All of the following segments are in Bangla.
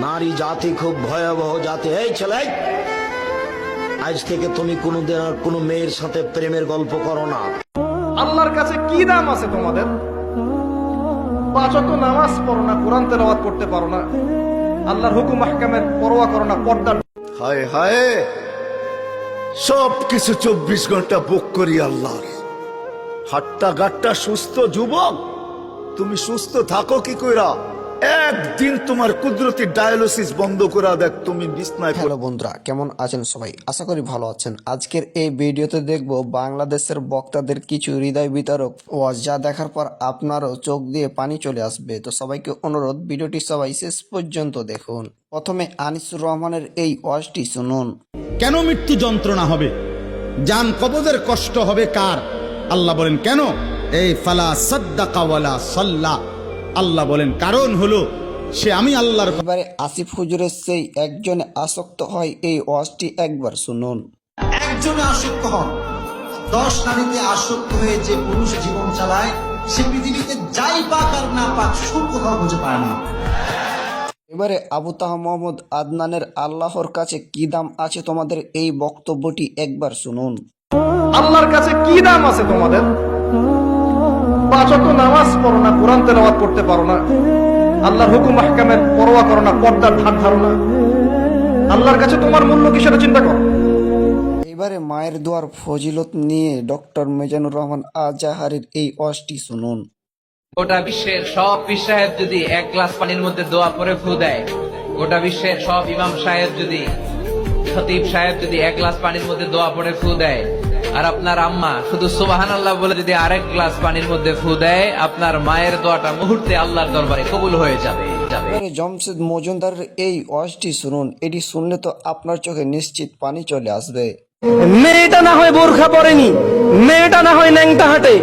নারী জাতি খুব ভয়াবহ জাতি। এই ছেলে, আজ থেকে তুমি কোনোদিন আর কোনো মেয়ের সাথে প্রেমের গল্প করো না। আল্লাহর কাছে কি দাম আছে তোমাদের? 5 ওয়াক্ত নামাজ পড়ো না, কোরআন তেলাওয়াত করতে পারো না, আল্লাহর হুকুম আহকামের পরোয়া করো না, পর্দা। হায় হায়, সব কিছু 24 ঘন্টা বুক করি আল্লাহর। হাট্টা গাট্টা সুস্থ যুবক, তুমি সুস্থ থাকো কি কইরা? একদিন তোমার কুদরতি ডায়ালিসিস বন্ধ করা দেখ, তুমি বিছনায় হ্যালো বন্ধুরা, কেমন আছেন সবাই? আশা করি ভালো আছেন। আজকের এই ভিডিওতে দেখব বাংলাদেশের বক্তাদের কিছু হৃদয় বিতরক ওয়াজ, যা দেখার পর আপনারও চোখ দিয়ে পানি চলে আসবে। তো সবাইকে অনুরোধ, ভিডিওটি সবাই শেষ পর্যন্ত দেখুন। প্রথমে আনিসুর রহমানের এই ওয়াজটি শুনুন। কেন মৃত্যু যন্ত্রণা হবে? জান কবজের কষ্ট হবে কার? আল্লাহ বলেন কেন? এই ফালা সাদ্দাকা ওয়ালা সাল্লা। আল্লাহ বলেন কারণ হলো সে আমি আল্লাহর। এবারে আসিফ হুজুরের সেই একজনে আসক্ত হয়, এই ওয়াজটি একবার শুনুন। একজনে আসক্ত হন, 10 নারীতে আসক্ত হয়ে যে পুরুষ জীবন চালায়, সে পৃথিবীতে যাই পাক আর না পাক সুখ কোথাও খুঁজে পায় না। এবারে আবু তাহা মোহাম্মদ আদনানের আল্লাহর কাছে কি দাম আছে তোমাদের, এই বক্তব্যটি একবার শুনুন। আল্লাহর কাছে কি দাম আছে তোমাদের? 5 ওয়াক্ত নামাজ পড়ো না, কোরআন তেলাওয়াত করতে পারো না, আল্লাহর হুকুম আহকামের পরোয়া করো না, পর্দার ধার ধারো না, আল্লাহর কাছে তোমার মূল্য কি সেটা চিন্তা করো। এবারে মায়ের দোয়ার ফজিলত নিয়ে ডক্টর মিজানুর রহমান আজাহারের এই ওয়াজটি শুনুন। গোটা বিশ্বের সব পীর সাহেব যদি 1 গ্লাস পানির মধ্যে দোয়া পরে ফু দেয়, গোটা বিশ্বের সব ইমাম সাহেব যদি, খতিব সাহেব যদি 1 গ্লাস পানির মধ্যে দোয়া পরে ফু দেয়, আর আপনার আম্মা শুধু সুবহানাল্লাহ বলে যদি আরেক গ্লাস পানির মধ্যে ফু দেয়, আপনার মায়ের দোয়াটা মুহূর্তে আল্লাহর দরবারে কবুল হয়ে যাবে। এবারে জমশেদ মজুমদারের এই ওয়াজটি শুনুন। এটি শুনলে তো আপনার চোখে নিশ্চিত পানি চলে আসবে। মেয়েটা না হয় বোরখা পরেনি, মেয়েটা না হয় ন্যাংটা হাঁটে,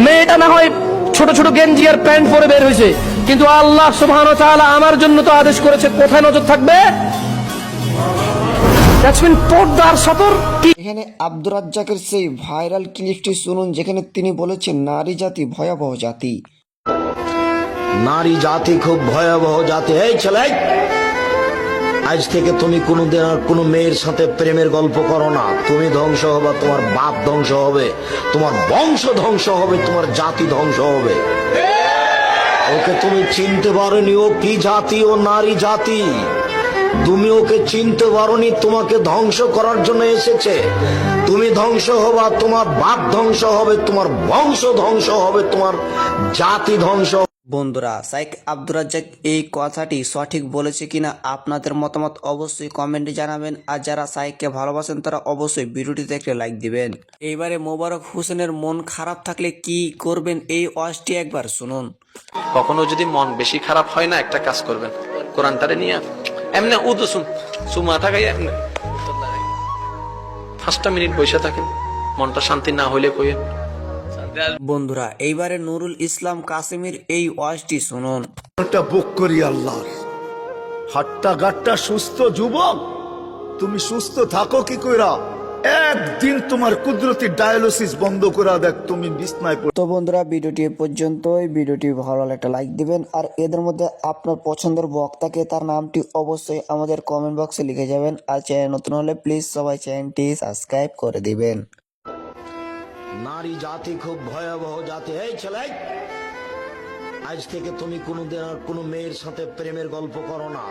মেয়েটা না হয় ছোট ছোট গেঞ্জি আর প্যান্ট পরে বের হয়েছে, কিন্তু আল্লাহ সুবহানাহু ওয়া তাআলা আমার জন্য তো আদেশ করেছে, কোথায় নজর থাকবে? পর্দার সতর। এখানে আব্দুর রাজ্জাকের সেই ভাইরাল ক্লিপটি শুনুন, যেখানে তিনি বলেছেন নারী জাতি ভয়াবহ জাতি। নারী জাতি খুব ভয়াবহ জাতি। এই ছেলে, আজ থেকে তুমি কোনোদিন আর কোনো মেয়ের সাথে প্রেমের গল্প করো না। তুমি ধ্বংস হবে, তোমার বাপ ধ্বংস হবে, তোমার বংশ ধ্বংস হবে, তোমার জাতি ধ্বংস হবে। ওকে তুমি চিনতে পারোনি, ও কি জাতি? ও নারী জাতি। তুমি ওকে চিনতে পারোনি, তোমাকে ধ্বংস করার জন্য এসেছে। তুমি ধ্বংস হবা, তোমার বাপ ধ্বংস হবে, তোমার বংশ ধ্বংস হবে, তোমার জাতি ধ্বংস। বন্ধুরা, শাইখ আব্দুর রাজ্জাক এই কথাটি সঠিক বলেছে কিনা আপনাদের মতামত অবশ্যই কমেন্টে জানাবেন। আর যারা শাইখকে ভালোবাসেন তারা অবশ্যই ভিডিওটিতে একটা লাইক দিবেন। এইবারে মোবারক হোসেনের মন খারাপ থাকলে কি করবেন, এই ওয়াজটি একবার শুনুন। কখনো যদি মন বেশি খারাপ হয় না, একটা কাজ করবেন, কোরআনটারে নিয়ে এমনি উদুসুম সুমা থাকাই এমনি 5টা মিনিট বসে থাকেন, মনটা শান্তি না হইলে কইেন। বন্ধুরা, এইবারে নুরুল ইসলাম কাসেমের এই ওয়াজটি শুনুন। একটা বুক করি আল্লাহর। হাট্টা গাট্টা সুস্থ যুবক, তুমি সুস্থ থাকো কি কইরা? একদিন তোমার কুদরতি ডায়ালিসিস বন্ধ করা দেখ, তুমি বিছনায় তো বন্ধুরা, ভিডিওটি এ পর্যন্তই। ভিডিওটি ভালো লাগলে একটা লাইক দিবেন, আর এদের মধ্যে আপনার পছন্দের বক্তাকে তার নামটি অবশ্যই আমাদের কমেন্ট বক্সে লিখে যাবেন। আর চ্যানেল নতুন হলে প্লিজ সবাই চ্যানেলটি সাবস্ক্রাইব করে দিবেন। নারী জাতি খুব ভয়াবহ জাতি। এই ছেলে, আজ থেকে তুমি কোনোদিন আর কোনো মেয়ের সাথে প্রেমের গল্প করো না।